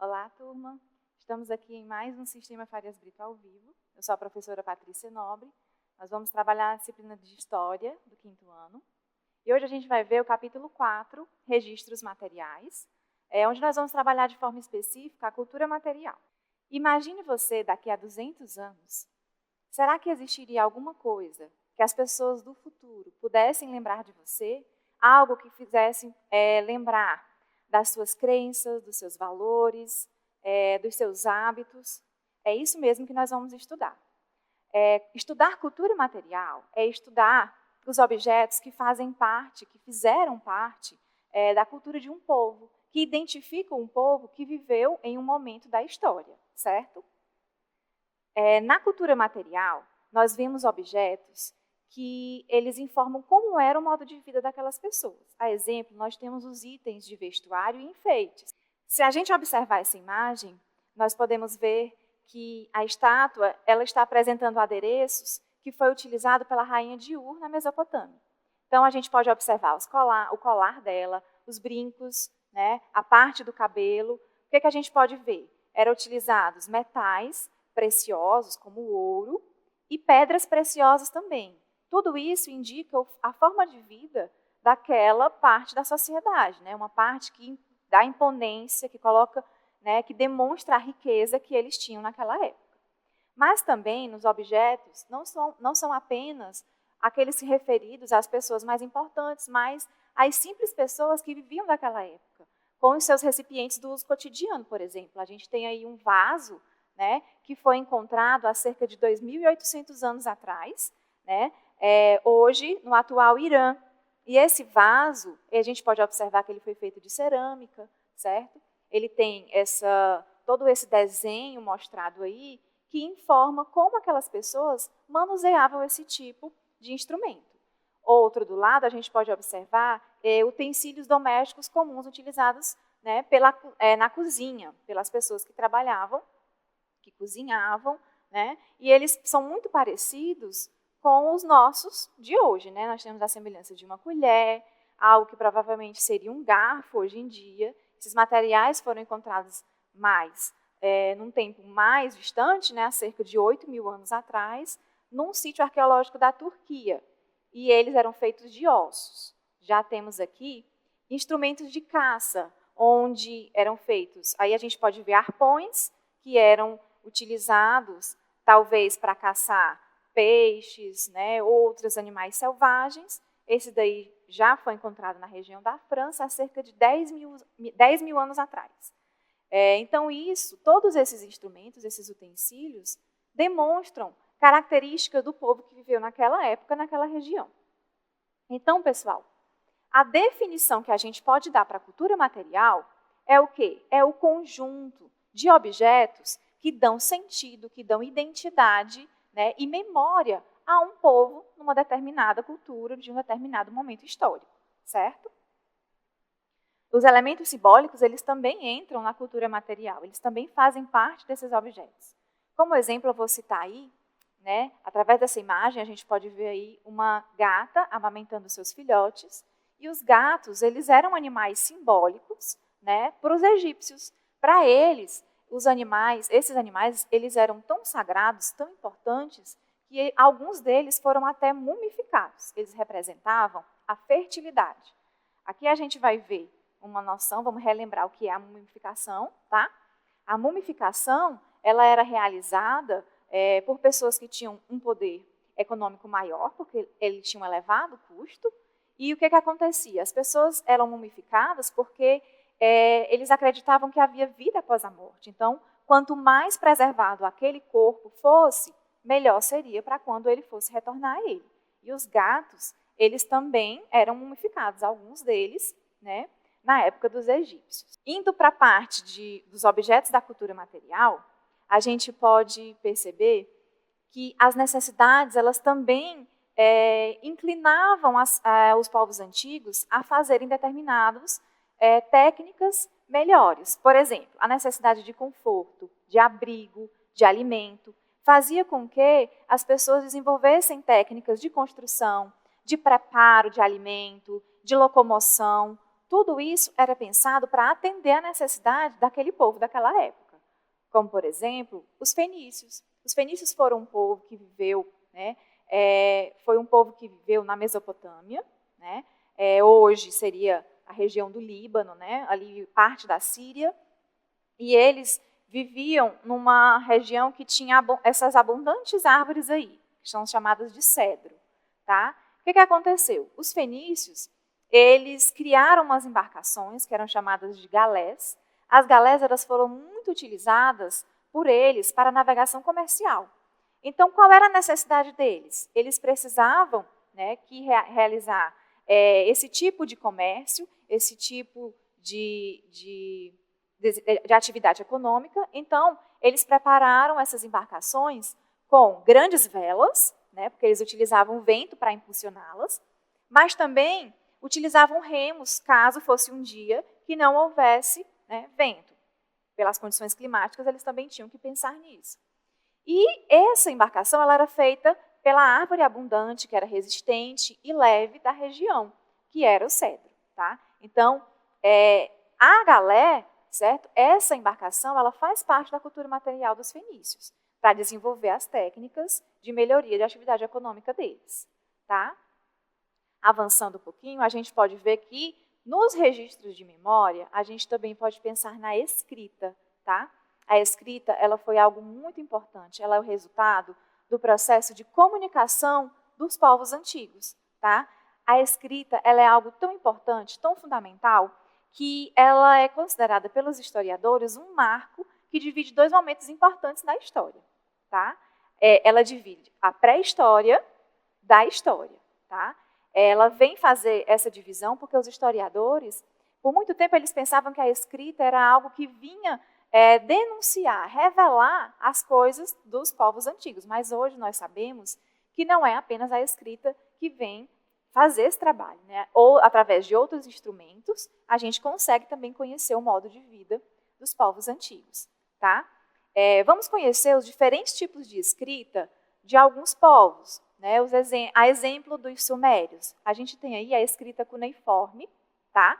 Olá, turma. Estamos aqui em mais um Sistema Farias Brito ao vivo. Eu sou a professora Patrícia Nobre. Nós vamos trabalhar a disciplina de História do 5º ano. E hoje a gente vai ver o capítulo 4, Registros Materiais, onde nós vamos trabalhar de forma específica a cultura material. Imagine você daqui a 200 anos. Será que existiria alguma coisa que as pessoas do futuro pudessem lembrar de você? Algo que fizesse lembrar das suas crenças, dos seus valores, dos seus hábitos? É isso mesmo que nós vamos estudar. Estudar cultura material é estudar os objetos que fazem parte, que fizeram parte da cultura de um povo, que identificam um povo que viveu em um momento da história, certo? Na cultura material, nós vemos objetos que eles informam como era o modo de vida daquelas pessoas. A exemplo, nós temos os itens de vestuário e enfeites. Se a gente observar essa imagem, nós podemos ver que a estátua ela está apresentando adereços que foi utilizado pela rainha de Ur na Mesopotâmia. Então, a gente pode observar o colar dela, os brincos, né, a parte do cabelo. O que a gente pode ver? Eram utilizados metais preciosos, como o ouro, e pedras preciosas também. Tudo isso indica a forma de vida daquela parte da sociedade, né? Uma parte que dá imponência, que coloca, né, que demonstra a riqueza que eles tinham naquela época. Mas também nos objetos não são apenas aqueles referidos às pessoas mais importantes, mas às simples pessoas que viviam naquela época, com os seus recipientes do uso cotidiano, por exemplo. A gente tem aí um vaso, né, que foi encontrado há cerca de 2.800 anos atrás, né, hoje no atual Irã. E esse vaso, a gente pode observar que ele foi feito de cerâmica, certo? Ele tem todo esse desenho mostrado aí, que informa como aquelas pessoas manuseavam esse tipo de instrumento. Outro do lado, a gente pode observar utensílios domésticos comuns utilizados, né, na cozinha, pelas pessoas que trabalhavam, que cozinhavam, né, e eles são muito parecidos com os nossos de hoje, né? Nós temos a semelhança de uma colher, algo que provavelmente seria um garfo hoje em dia. Esses materiais foram encontrados num tempo mais distante, né, há cerca de 8.000 anos atrás, num sítio arqueológico da Turquia. E eles eram feitos de ossos. Já temos aqui instrumentos de caça, onde eram feitos, aí a gente pode ver arpões, que eram utilizados talvez para caçar peixes, né, outros animais selvagens. Esse daí já foi encontrado na região da França há cerca de 10.000 anos atrás. Então, todos esses instrumentos, esses utensílios, demonstram características do povo que viveu naquela época, naquela região. Então, pessoal, a definição que a gente pode dar para a cultura material é o quê? É o conjunto de objetos que dão sentido, que dão identidade, né, e memória a um povo numa determinada cultura, de um determinado momento histórico, certo? Os elementos simbólicos, eles também entram na cultura material, eles também fazem parte desses objetos. Como exemplo, eu vou citar aí, né, através dessa imagem, a gente pode ver aí uma gata amamentando seus filhotes, e os gatos, eles eram animais simbólicos, né, para os egípcios. Para eles, esses animais, eles eram tão sagrados, tão importantes, que alguns deles foram até mumificados. Eles representavam a fertilidade. Aqui a gente vai ver uma noção, vamos relembrar o que é a mumificação, tá? A mumificação, ela era realizada por pessoas que tinham um poder econômico maior, porque ele tinha um elevado custo. E o que acontecia? As pessoas eram mumificadas porque eles acreditavam que havia vida após a morte. Então, quanto mais preservado aquele corpo fosse, melhor seria para quando ele fosse retornar a ele. E os gatos, eles também eram mumificados, alguns deles, né, na época dos egípcios. Indo para a parte dos objetos da cultura material, a gente pode perceber que as necessidades, elas também inclinavam os povos antigos a fazerem determinadas técnicas melhores. Por exemplo, a necessidade de conforto, de abrigo, de alimento, fazia com que as pessoas desenvolvessem técnicas de construção, de preparo de alimento, de locomoção. tudo isso era pensado para atender a necessidade daquele povo daquela época. Como, por exemplo, os fenícios. Os fenícios foram um povo que viveu, né, foi um povo que viveu na Mesopotâmia, né, hoje seria a região do Líbano, né, ali parte da Síria, e eles viviam numa região que tinha essas abundantes árvores aí, que são chamadas de cedro. Tá? O que aconteceu? Os fenícios, eles criaram umas embarcações que eram chamadas de galés. As galés elas foram muito utilizadas por eles para navegação comercial. Então, qual era a necessidade deles? Eles precisavam, né, realizar esse tipo de comércio, esse tipo de atividade econômica. Então, eles prepararam essas embarcações com grandes velas, né, porque eles utilizavam o vento para impulsioná-las, mas também utilizavam remos, caso fosse um dia que não houvesse, né, vento. Pelas condições climáticas, eles também tinham que pensar nisso. E essa embarcação ela era feita pela árvore abundante, que era resistente e leve da região, que era o cedro. Tá? Então, a galé, certo? Essa embarcação ela faz parte da cultura material dos fenícios, para desenvolver as técnicas de melhoria da atividade econômica deles. Tá? Avançando um pouquinho, a gente pode ver que nos registros de memória, a gente também pode pensar na escrita. Tá? A escrita ela foi algo muito importante, ela é o resultado do processo de comunicação dos povos antigos. Tá? A escrita ela é algo tão importante, tão fundamental, que ela é considerada pelos historiadores um marco que divide dois momentos importantes da história. Tá? Ela divide a pré-história da história. Tá? Ela vem fazer essa divisão porque os historiadores, por muito tempo, eles pensavam que a escrita era algo que vinha denunciar, revelar as coisas dos povos antigos. Mas hoje nós sabemos que não é apenas a escrita que vem fazer esse trabalho, né? Ou através de outros instrumentos, a gente consegue também conhecer o modo de vida dos povos antigos. Tá? Vamos conhecer os diferentes tipos de escrita de alguns povos. Né? A exemplo dos sumérios, a gente tem aí a escrita cuneiforme. Tá?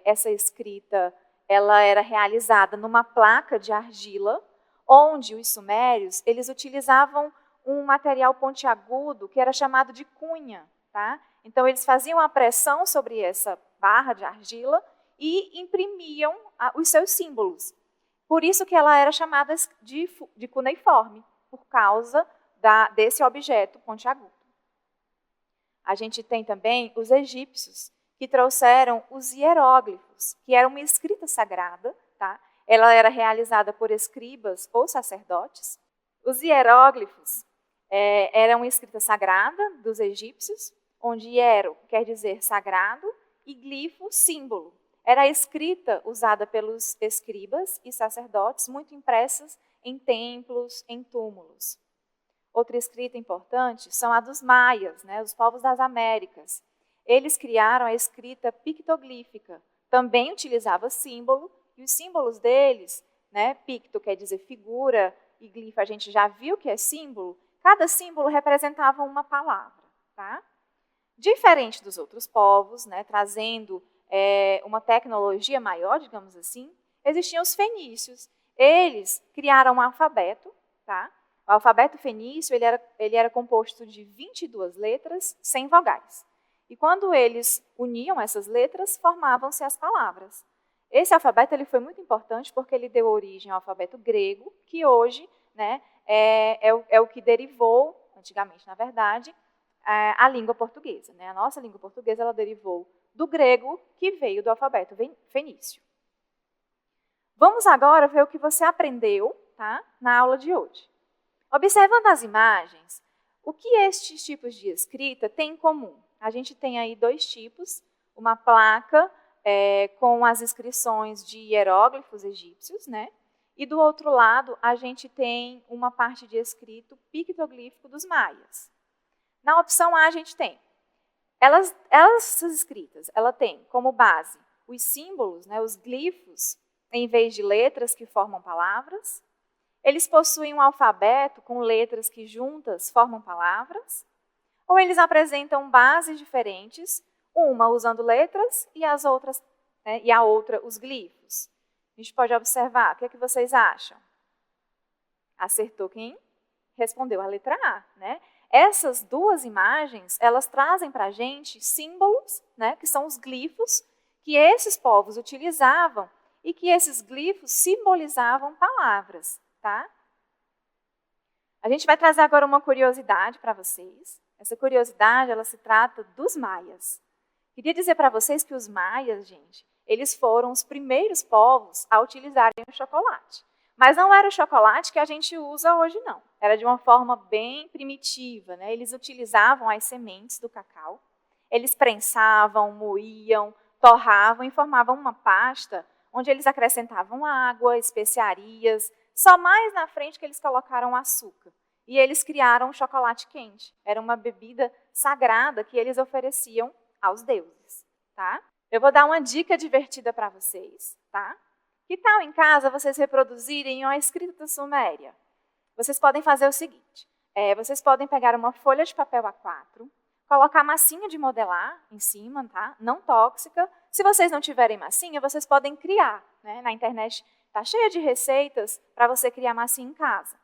Essa escrita ela era realizada numa placa de argila, onde os sumérios eles utilizavam um material pontiagudo que era chamado de cunha. Tá? Então, eles faziam a pressão sobre essa barra de argila e imprimiam os seus símbolos. Por isso que ela era chamada de cuneiforme, por causa desse objeto pontiagudo. A gente tem também os egípcios, que trouxeram os hieróglifos, que era uma escrita sagrada. Tá? Ela era realizada por escribas ou sacerdotes. Os hieróglifos eram uma escrita sagrada dos egípcios, onde hiero quer dizer sagrado e glifo, símbolo. Era a escrita usada pelos escribas e sacerdotes, muito impressas em templos, em túmulos. Outra escrita importante são a dos maias, né, os povos das Américas. Eles criaram a escrita pictoglífica, também utilizava símbolo, e os símbolos deles, né, picto quer dizer figura, e glifo a gente já viu que é símbolo, cada símbolo representava uma palavra. Tá? Diferente dos outros povos, né, trazendo uma tecnologia maior, digamos assim, existiam os fenícios. Eles criaram um alfabeto. Tá? O alfabeto fenício ele era composto de 22 letras sem vogais. E quando eles uniam essas letras, formavam-se as palavras. Esse alfabeto ele foi muito importante porque ele deu origem ao alfabeto grego, que hoje, né, é o que derivou, antigamente, na verdade, a língua portuguesa. Né? A nossa língua portuguesa ela derivou do grego, que veio do alfabeto fenício. Vamos agora ver o que você aprendeu, tá, na aula de hoje. Observando as imagens, o que estes tipos de escrita têm em comum? A gente tem aí dois tipos, uma placa com as inscrições de hieróglifos egípcios, né? E do outro lado, a gente tem uma parte de escrito pictoglífico dos maias. Na opção A, a gente tem, essas escritas, ela tem como base os símbolos, né, os glifos, em vez de letras que formam palavras. Eles possuem um alfabeto com letras que juntas formam palavras, ou eles apresentam bases diferentes, Uma usando letras e as outras, né, e a outra os glifos. A gente pode observar, o que é que vocês acham? Acertou quem respondeu a letra A, né? Essas duas imagens, elas trazem para a gente símbolos, né, que são os glifos, que esses povos utilizavam e que esses glifos simbolizavam palavras, tá? A gente vai trazer agora uma curiosidade para vocês. Essa curiosidade, ela se trata dos maias. Queria dizer para vocês que os maias, gente, eles foram os primeiros povos a utilizarem o chocolate. Mas não era o chocolate que a gente usa hoje, não. Era de uma forma bem primitiva, né? Eles utilizavam as sementes do cacau, eles prensavam, moíam, torravam e formavam uma pasta onde eles acrescentavam água, especiarias, só mais na frente que eles colocaram açúcar. E eles criaram o chocolate quente. Era uma bebida sagrada que eles ofereciam aos deuses, tá? Eu vou dar uma dica divertida para vocês, tá? Que tal em casa vocês reproduzirem uma escrita suméria? Vocês podem fazer o seguinte, vocês podem pegar uma folha de papel A4, colocar massinha de modelar em cima, tá? Não tóxica. Se vocês não tiverem massinha, vocês podem criar, né? Na internet está cheia de receitas para você criar massinha em casa.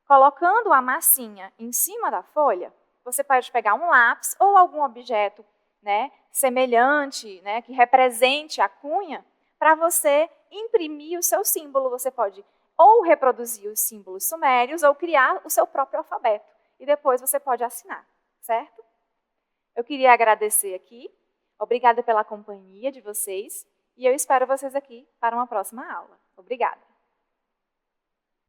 Colocando a massinha em cima da folha, você pode pegar um lápis ou algum objeto, né, semelhante, né, que represente a cunha, para você imprimir o seu símbolo. Você pode ou reproduzir os símbolos sumérios ou criar o seu próprio alfabeto. E depois você pode assinar, certo? Eu queria agradecer aqui. Obrigada pela companhia de vocês. E eu espero vocês aqui para uma próxima aula. Obrigada.